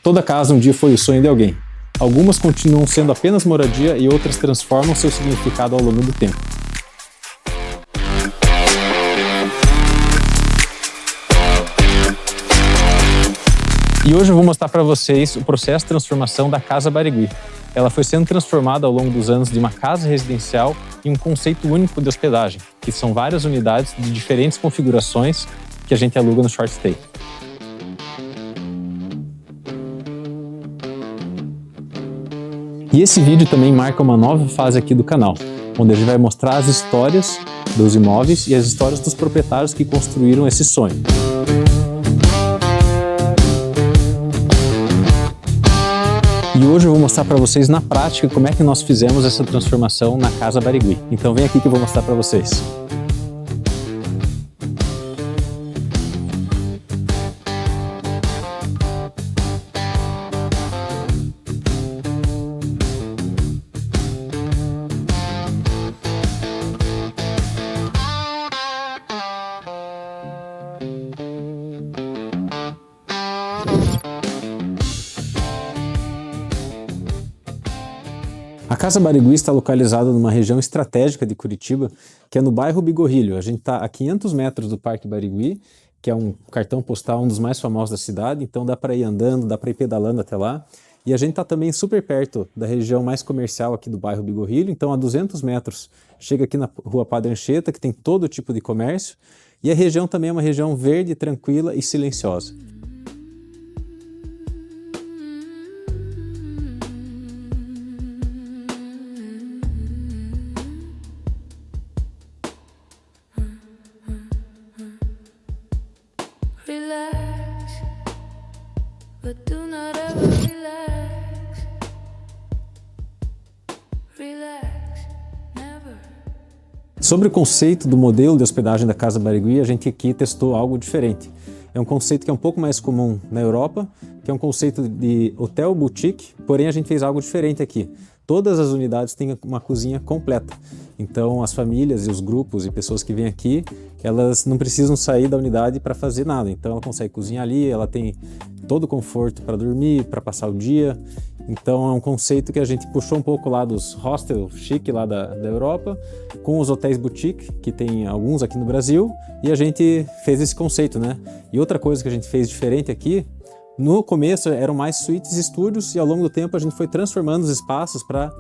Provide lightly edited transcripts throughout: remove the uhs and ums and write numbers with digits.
Toda casa um dia foi o sonho de alguém. Algumas continuam sendo apenas moradia e outras transformam seu significado ao longo do tempo. E hoje eu vou mostrar para vocês o processo de transformação da Casa Barigui. Ela foi sendo transformada ao longo dos anos de uma casa residencial em um conceito único de hospedagem, que são várias unidades de diferentes configurações que a gente aluga no Short Stay. E esse vídeo também marca uma nova fase aqui do canal, onde a gente vai mostrar as histórias dos imóveis e as histórias dos proprietários que construíram esse sonho. E hoje eu vou mostrar para vocês na prática como é que nós fizemos essa transformação na Casa Barigui. Então vem aqui que eu vou mostrar para vocês. A Casa Barigui está localizada numa região estratégica de Curitiba, que é no bairro Bigorrilho. A gente está a 500 metros do Parque Barigui, que é um cartão postal, um dos mais famosos da cidade, então dá para ir andando, dá para ir pedalando até lá. E a gente está também super perto da região mais comercial aqui do bairro Bigorrilho, então a 200 metros chega aqui na Rua Padre Anchieta, que tem todo tipo de comércio, e a região também é uma região verde, tranquila e silenciosa. Sobre o conceito do modelo de hospedagem da Casa Barigui, a gente aqui testou algo diferente. É um conceito que é um pouco mais comum na Europa, que é um conceito de hotel boutique, porém a gente fez algo diferente aqui. Todas as unidades têm uma cozinha completa. Então as famílias e os grupos e pessoas que vêm aqui, elas não precisam sair da unidade para fazer nada. Então ela consegue cozinhar ali, ela tem todo o conforto para dormir, para passar o dia. Então é um conceito que a gente puxou um pouco lá dos hostels chique lá da Europa, com os hotéis boutique, que tem alguns aqui no Brasil, e a gente fez esse conceito, né? E outra coisa que a gente fez diferente aqui, no começo eram mais suítes e estúdios, e ao longo do tempo a gente foi transformando os espaços para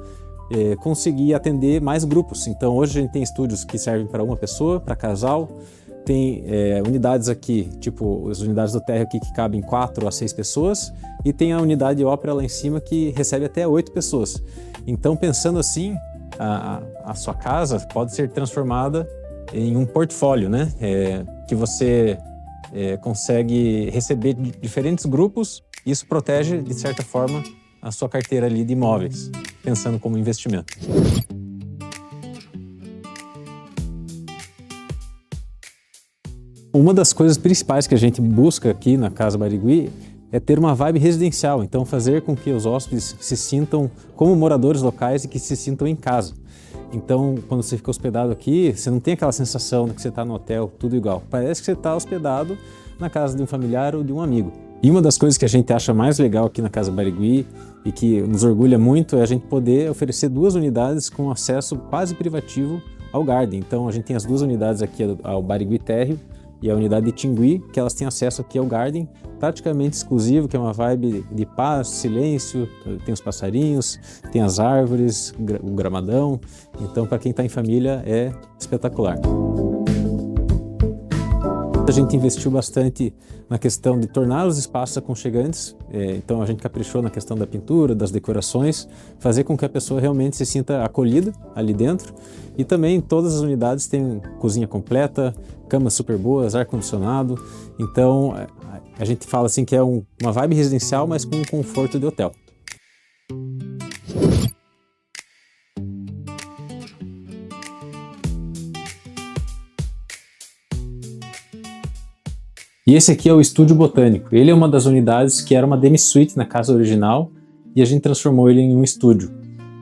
conseguir atender mais grupos. Então hoje a gente tem estúdios que servem para uma pessoa, para casal, tem unidades aqui, tipo as unidades do térreo aqui que cabem 4 a 6 pessoas, e tem a unidade ópera lá em cima que recebe até 8 pessoas. Então pensando assim, a sua casa pode ser transformada em um portfólio, né? Que você consegue receber diferentes grupos, e isso protege de certa forma a sua carteira ali de imóveis, pensando como investimento. Uma das coisas principais que a gente busca aqui na Casa Barigui é ter uma vibe residencial, então fazer com que os hóspedes se sintam como moradores locais e que se sintam em casa. Então, quando você fica hospedado aqui, você não tem aquela sensação de que você está no hotel, tudo igual. Parece que você está hospedado na casa de um familiar ou de um amigo. E uma das coisas que a gente acha mais legal aqui na Casa Barigui e que nos orgulha muito é a gente poder oferecer 2 unidades com acesso quase privativo ao Garden. Então, a gente tem as 2 unidades aqui ao Barigui Térreo e a unidade de Tingui, que elas têm acesso aqui ao Garden, praticamente exclusivo, que é uma vibe de paz, silêncio, tem os passarinhos, tem as árvores, o gramadão. Então, para quem está em família, é espetacular. A gente investiu bastante na questão de tornar os espaços aconchegantes, então a gente caprichou na questão da pintura, das decorações, fazer com que a pessoa realmente se sinta acolhida ali dentro. E também todas as unidades têm cozinha completa, camas super boas, ar-condicionado. Então a gente fala assim que é uma vibe residencial, mas com um conforto de hotel. E esse aqui é o Estúdio Botânico. Ele é uma das unidades que era uma demi-suite na casa original e a gente transformou ele em um estúdio.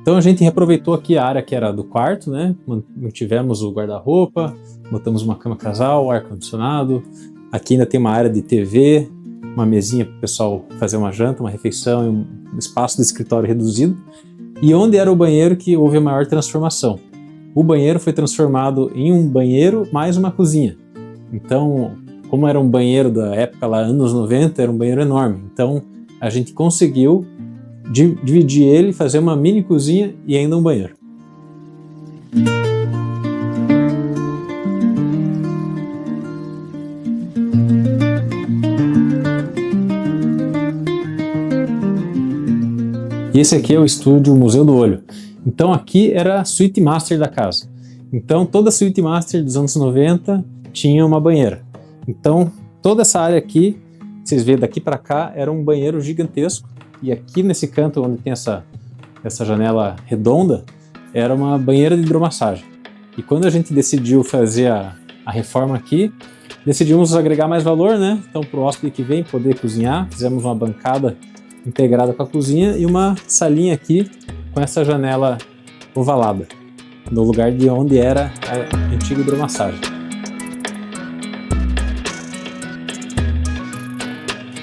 Então a gente reaproveitou aqui a área que era do quarto, né? Mantivemos o guarda-roupa, botamos uma cama casal, ar-condicionado. Aqui ainda tem uma área de TV, uma mesinha para o pessoal fazer uma janta, uma refeição, um espaço de escritório reduzido. E onde era o banheiro que houve a maior transformação? O banheiro foi transformado em um banheiro mais uma cozinha. Então, como era um banheiro da época lá, anos 90, era um banheiro enorme. Então, a gente conseguiu dividir ele, fazer uma mini cozinha e ainda um banheiro. E esse aqui é o estúdio Museu do Olho. Então aqui era a suíte master da casa. Então toda a suíte master dos anos 90 tinha uma banheira. Então toda essa área aqui, vocês veem daqui para cá, era um banheiro gigantesco. E aqui nesse canto onde tem essa janela redonda, era uma banheira de hidromassagem. E quando a gente decidiu fazer a reforma aqui, decidimos agregar mais valor, né? Então para o hóspede que vem poder cozinhar, fizemos uma bancada integrada com a cozinha e uma salinha aqui com essa janela ovalada, no lugar de onde era a antiga hidromassagem.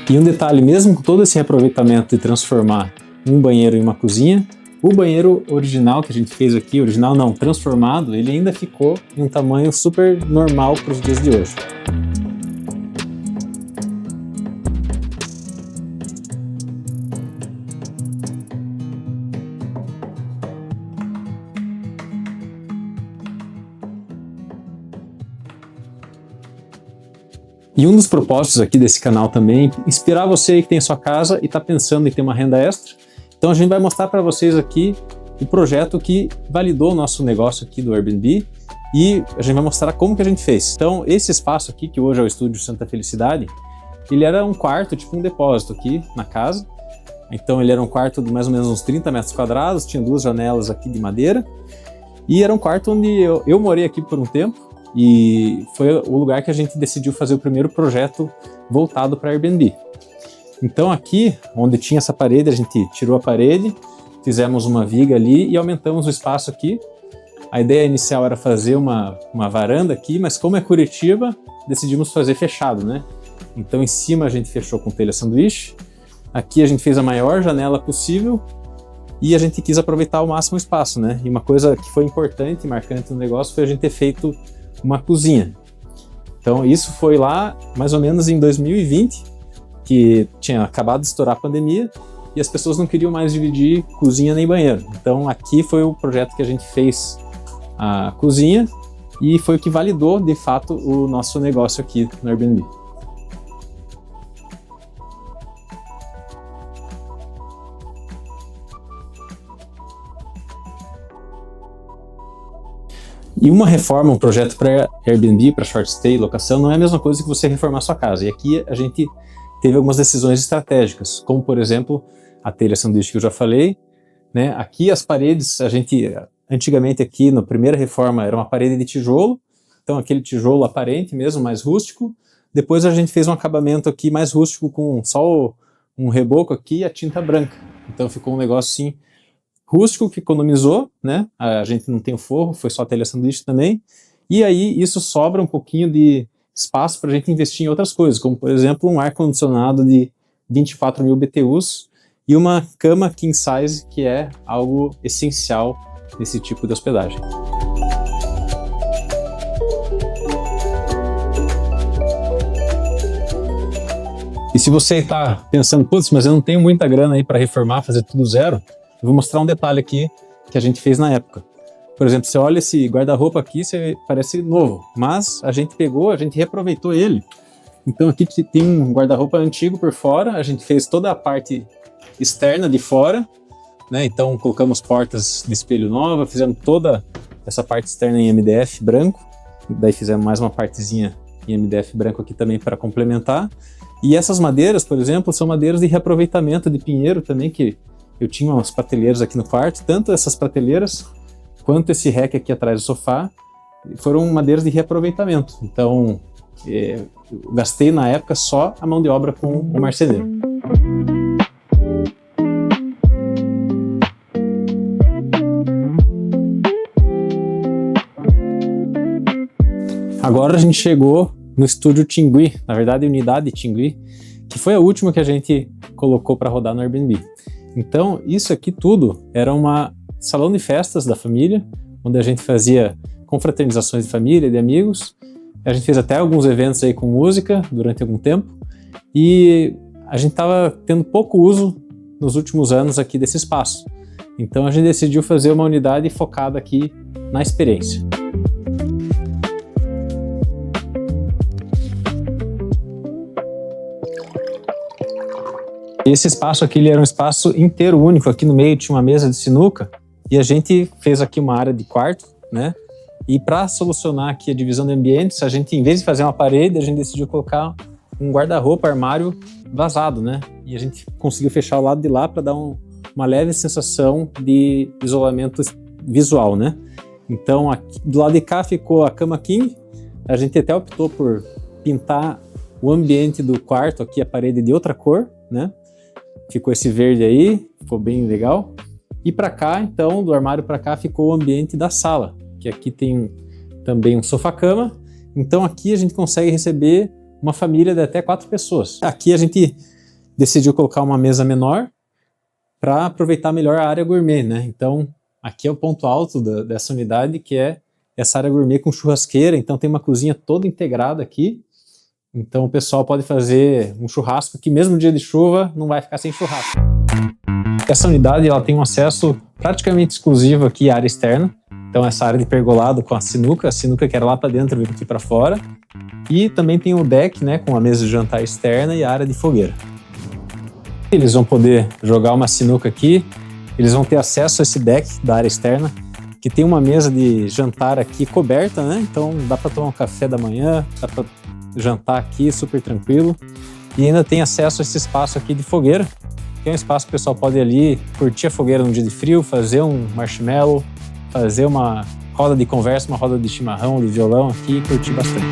E um detalhe, mesmo com todo esse reaproveitamento de transformar um banheiro em uma cozinha, o banheiro original que a gente fez aqui, original não, transformado, ele ainda ficou em um tamanho super normal para os dias de hoje. E um dos propósitos aqui desse canal também é inspirar você aí que tem a sua casa e está pensando em ter uma renda extra. Então a gente vai mostrar para vocês aqui o projeto que validou o nosso negócio aqui do Airbnb e a gente vai mostrar como que a gente fez. Então esse espaço aqui, que hoje é o Estúdio Santa Felicidade, ele era um quarto, tipo um depósito aqui na casa. Então ele era um quarto de mais ou menos uns 30 metros quadrados, tinha 2 janelas aqui de madeira e era um quarto onde eu morei aqui por um tempo. E foi o lugar que a gente decidiu fazer o primeiro projeto voltado para Airbnb. Então aqui, onde tinha essa parede, a gente tirou a parede, fizemos uma viga ali e aumentamos o espaço aqui. A ideia inicial era fazer uma varanda aqui, mas como é Curitiba, decidimos fazer fechado, né? Então em cima a gente fechou com telha sanduíche, aqui a gente fez a maior janela possível e a gente quis aproveitar ao máximo o espaço, né? E uma coisa que foi importante e marcante no negócio foi a gente ter feito uma cozinha. Então isso foi lá mais ou menos em 2020, que tinha acabado de estourar a pandemia e as pessoas não queriam mais dividir cozinha nem banheiro. Então aqui foi o projeto que a gente fez a cozinha e foi o que validou de fato o nosso negócio aqui no Airbnb. E uma reforma, um projeto para Airbnb, para short stay, locação, não é a mesma coisa que você reformar sua casa. E aqui a gente teve algumas decisões estratégicas, como por exemplo, a telha sanduíche que eu já falei, né? Aqui as paredes, antigamente aqui na primeira reforma era uma parede de tijolo, então aquele tijolo aparente mesmo, mais rústico. Depois a gente fez um acabamento aqui mais rústico com só um reboco aqui e a tinta branca. Então ficou um negócio assim, rústico, que economizou, né? A gente não tem o forro, foi só telha sanduíche também. E aí isso sobra um pouquinho de espaço para a gente investir em outras coisas, como por exemplo um ar-condicionado de 24.000 BTUs e uma cama king size, que é algo essencial nesse tipo de hospedagem. E se você está pensando, putz, mas eu não tenho muita grana aí para reformar, fazer tudo zero, eu vou mostrar um detalhe aqui que a gente fez na época. Por exemplo, você olha esse guarda-roupa aqui, parece novo, mas a gente reaproveitou ele. Então aqui tem um guarda-roupa antigo por fora, a gente fez toda a parte externa de fora, né? Então colocamos portas de espelho nova, fizemos toda essa parte externa em MDF branco, daí fizemos mais uma partezinha em MDF branco aqui também para complementar. E essas madeiras, por exemplo, são madeiras de reaproveitamento de pinheiro também, que eu tinha umas prateleiras aqui no quarto, tanto essas prateleiras quanto esse rack aqui atrás do sofá foram madeiras de reaproveitamento. Então, eu gastei na época só a mão de obra com o marceneiro. Agora a gente chegou no estúdio Tingui, na verdade unidade Tingui, que foi a última que a gente colocou para rodar no Airbnb. Então, isso aqui tudo era um salão de festas da família, onde a gente fazia confraternizações de família, de amigos. A gente fez até alguns eventos aí com música durante algum tempo. E a gente estava tendo pouco uso nos últimos anos aqui desse espaço. Então a gente decidiu fazer uma unidade focada aqui na experiência. Esse espaço aqui ele era um espaço inteiro único. Aqui no meio tinha uma mesa de sinuca e a gente fez aqui uma área de quarto, né? E para solucionar aqui a divisão de ambientes, a gente, em vez de fazer uma parede, a gente decidiu colocar um guarda-roupa, armário vazado, né? E a gente conseguiu fechar o lado de lá para dar uma leve sensação de isolamento visual, né? Então, aqui, do lado de cá ficou a cama king. A gente até optou por pintar o ambiente do quarto, aqui a parede de outra cor, né? Ficou esse verde aí, ficou bem legal. E para cá, então, do armário para cá ficou o ambiente da sala, que aqui tem também um sofá-cama. Então aqui a gente consegue receber uma família de até 4 pessoas. Aqui a gente decidiu colocar uma mesa menor para aproveitar melhor a área gourmet, né? Então aqui é o ponto alto dessa unidade, que é essa área gourmet com churrasqueira. Então tem uma cozinha toda integrada aqui. Então o pessoal pode fazer um churrasco que mesmo no dia de chuva não vai ficar sem churrasco. Essa unidade ela tem um acesso praticamente exclusivo aqui à área externa. Então essa área de pergolado com a sinuca que era lá para dentro veio aqui para fora. E também tem o deck, né, com a mesa de jantar externa e a área de fogueira. Eles vão poder jogar uma sinuca aqui, eles vão ter acesso a esse deck da área externa, que tem uma mesa de jantar aqui coberta, né? Então dá para tomar um café da manhã, dá para jantar aqui super tranquilo. E ainda tem acesso a esse espaço aqui de fogueira, que é um espaço que o pessoal pode ir ali curtir a fogueira num dia de frio, fazer um marshmallow, fazer uma roda de conversa, uma roda de chimarrão, de violão aqui e curtir bastante.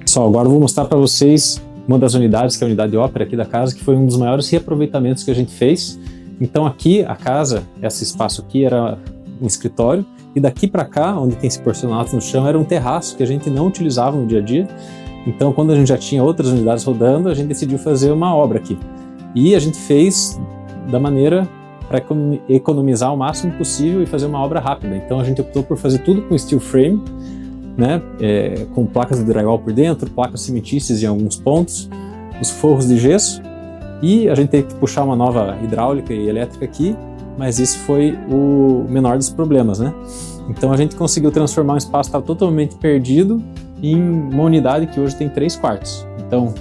Pessoal, agora eu vou mostrar para vocês uma das unidades, que é a unidade ópera aqui da casa, que foi um dos maiores reaproveitamentos que a gente fez. Então aqui a casa, esse espaço aqui era um escritório, e daqui para cá, onde tem esse porcelanato no chão, era um terraço que a gente não utilizava no dia a dia. Então quando a gente já tinha outras unidades rodando, a gente decidiu fazer uma obra aqui. E a gente fez da maneira para economizar o máximo possível e fazer uma obra rápida. Então a gente optou por fazer tudo com steel frame, né, com placas de drywall por dentro, placas cimentícias em alguns pontos, os forros de gesso, e a gente teve que puxar uma nova hidráulica e elétrica aqui, mas isso foi o menor dos problemas, né? Então a gente conseguiu transformar um espaço que estava totalmente perdido em uma unidade que hoje tem 3 quartos. Então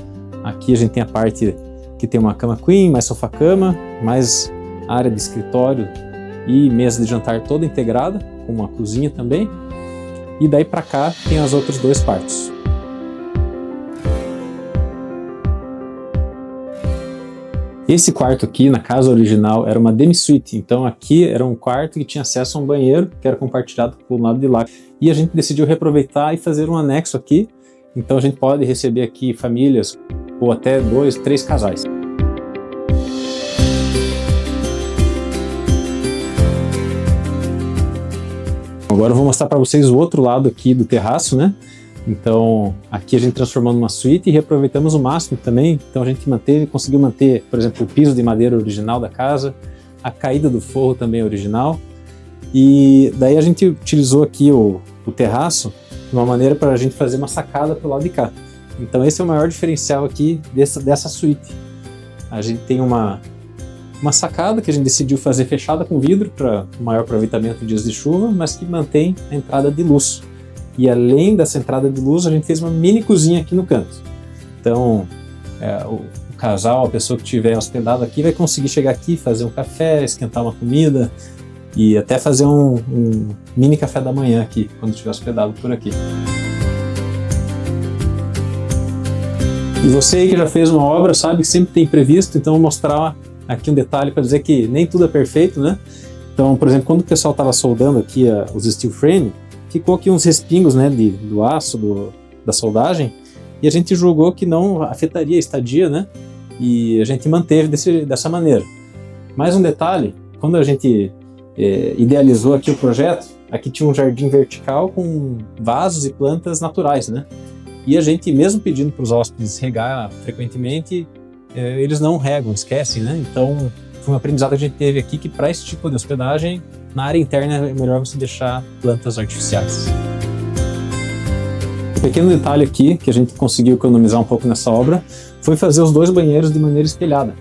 aqui a gente tem a parte que tem uma cama queen, mais sofá-cama, mais área de escritório e mesa de jantar toda integrada, com uma cozinha também. E daí para cá tem os outros 2 quartos. Esse quarto aqui, na casa original, era uma demi-suite. Então aqui era um quarto que tinha acesso a um banheiro, que era compartilhado pelo lado de lá. E a gente decidiu reaproveitar e fazer um anexo aqui. Então a gente pode receber aqui famílias, ou até 2, 3 casais. Agora eu vou mostrar para vocês o outro lado aqui do terraço, né? Então aqui a gente transformou numa suíte e reaproveitamos o máximo também. Então a gente conseguiu manter, por exemplo, o piso de madeira original da casa, a caída do forro também original. E daí a gente utilizou aqui o terraço de uma maneira para a gente fazer uma sacada para o lado de cá. Então esse é o maior diferencial aqui dessa suíte. A gente tem uma sacada que a gente decidiu fazer fechada com vidro para maior aproveitamento em dias de chuva, mas que mantém a entrada de luz. E além dessa entrada de luz, a gente fez uma mini cozinha aqui no canto. Então o casal, a pessoa que estiver hospedado aqui vai conseguir chegar aqui, fazer um café, esquentar uma comida e até fazer um mini café da manhã aqui, quando estiver hospedado por aqui. E você aí que já fez uma obra sabe que sempre tem imprevisto, então eu vou mostrar aqui um detalhe para dizer que nem tudo é perfeito, né? Então, por exemplo, quando o pessoal estava soldando aqui os steel frame, ficou aqui uns respingos, né, do aço, da soldagem, e a gente julgou que não afetaria a estadia, né? E a gente manteve dessa maneira. Mais um detalhe, quando a gente idealizou aqui o projeto, aqui tinha um jardim vertical com vasos e plantas naturais, né? E a gente, mesmo pedindo para os hóspedes regar frequentemente, eles não regam, esquecem, né? Então, foi um aprendizado que a gente teve aqui que para esse tipo de hospedagem, na área interna é melhor você deixar plantas artificiais. Um pequeno detalhe aqui, que a gente conseguiu economizar um pouco nessa obra, foi fazer os 2 banheiros de maneira espelhada.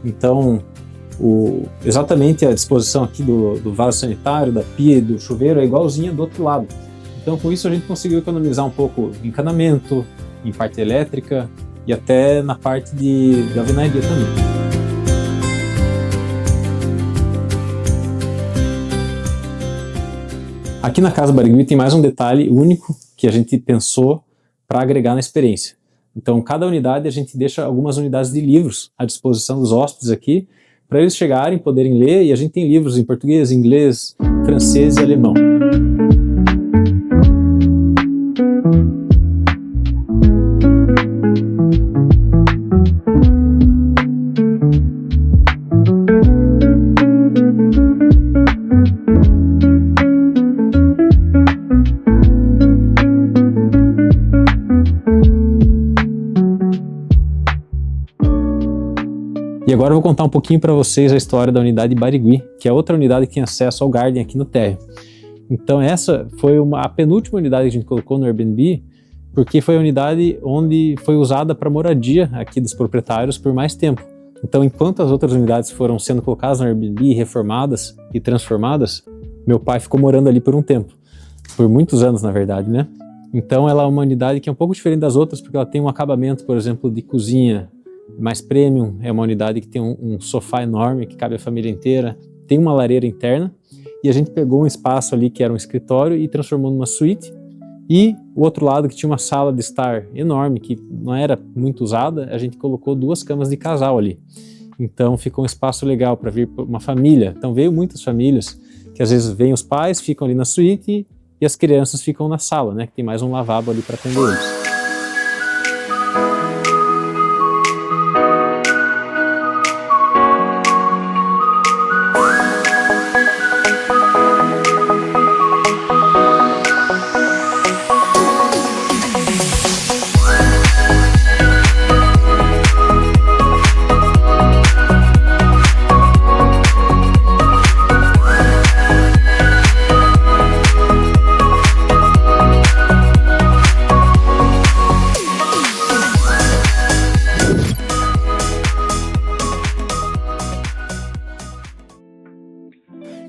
Então, exatamente a disposição aqui do vaso sanitário, da pia e do chuveiro é igualzinha do outro lado. Então, com isso a gente conseguiu economizar um pouco em encanamento, em parte elétrica e até na parte de alvenaria também. Aqui na Casa Barigui tem mais um detalhe único que a gente pensou para agregar na experiência. Então, cada unidade a gente deixa algumas unidades de livros à disposição dos hóspedes aqui, para eles chegarem, poderem ler, e a gente tem livros em português, inglês, francês e alemão. E agora eu vou contar um pouquinho para vocês a história da unidade Barigui, que é outra unidade que tem acesso ao Garden aqui no térreo. Então essa foi a penúltima unidade que a gente colocou no Airbnb, porque foi a unidade onde foi usada para moradia aqui dos proprietários por mais tempo. Então, enquanto as outras unidades foram sendo colocadas no Airbnb, reformadas e transformadas, meu pai ficou morando ali por um tempo. Por muitos anos, na verdade, né? Então ela é uma unidade que é um pouco diferente das outras, porque ela tem um acabamento, por exemplo, de cozinha mais premium, é uma unidade que tem um sofá enorme que cabe a família inteira, tem uma lareira interna, e a gente pegou um espaço ali que era um escritório e transformou numa suíte, e o outro lado que tinha uma sala de estar enorme, que não era muito usada, a gente colocou 2 camas de casal ali. Então ficou um espaço legal para vir uma família. Então veio muitas famílias, que às vezes vêm os pais, ficam ali na suíte, e as crianças ficam na sala, né, que tem mais um lavabo ali para atender eles.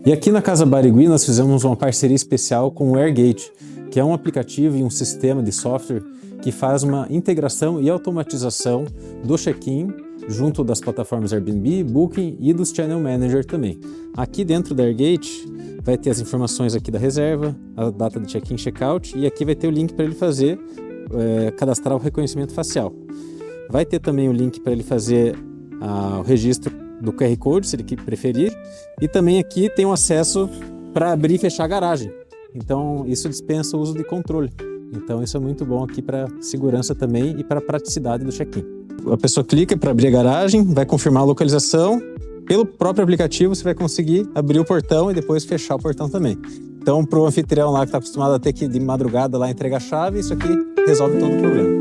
E aqui na Casa Barigui nós fizemos uma parceria especial com o Airgate, que é um aplicativo e um sistema de software que faz uma integração e automatização do check-in junto das plataformas Airbnb, Booking e dos Channel Manager também. Aqui dentro da Airgate vai ter as informações aqui da reserva, a data de check-in e check-out, e aqui vai ter o link para ele fazer, cadastrar o reconhecimento facial. Vai ter também o link para ele fazer o registro do QR Code, se ele preferir, e também aqui tem um acesso para abrir e fechar a garagem. Então isso dispensa o uso de controle. Então isso é muito bom aqui para segurança também e para a praticidade do check-in. A pessoa clica para abrir a garagem, vai confirmar a localização, pelo próprio aplicativo você vai conseguir abrir o portão e depois fechar o portão também. Então para o anfitrião lá que está acostumado a ter que ir de madrugada lá entregar a chave, isso aqui resolve todo o problema.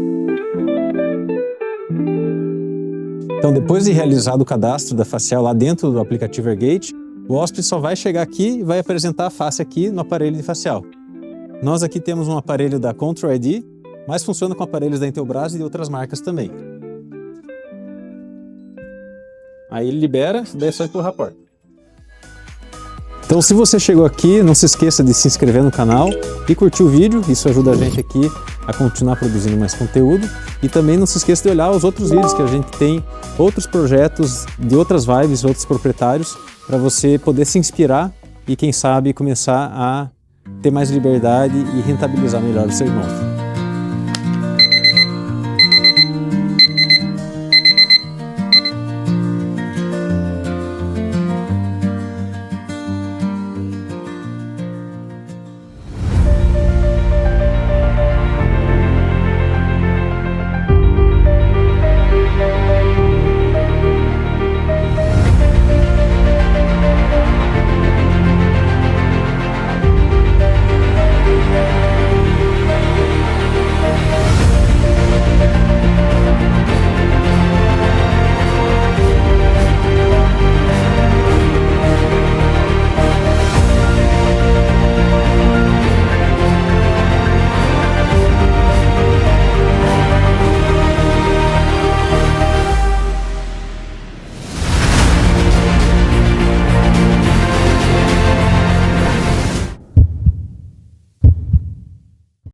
Então, depois de realizado o cadastro da facial lá dentro do aplicativo Airgate, o hóspede só vai chegar aqui e vai apresentar a face aqui no aparelho de facial. Nós aqui temos um aparelho da Control ID, mas funciona com aparelhos da Intelbras e de outras marcas também. Aí ele libera, daí é só empurrar a porta. Então, se você chegou aqui, não se esqueça de se inscrever no canal e curtir o vídeo, isso ajuda a gente aqui a continuar produzindo mais conteúdo. E também não se esqueça de olhar os outros vídeos que a gente tem, outros projetos de outras vibes, outros proprietários, para você poder se inspirar e quem sabe começar a ter mais liberdade e rentabilizar melhor o seu imóvel.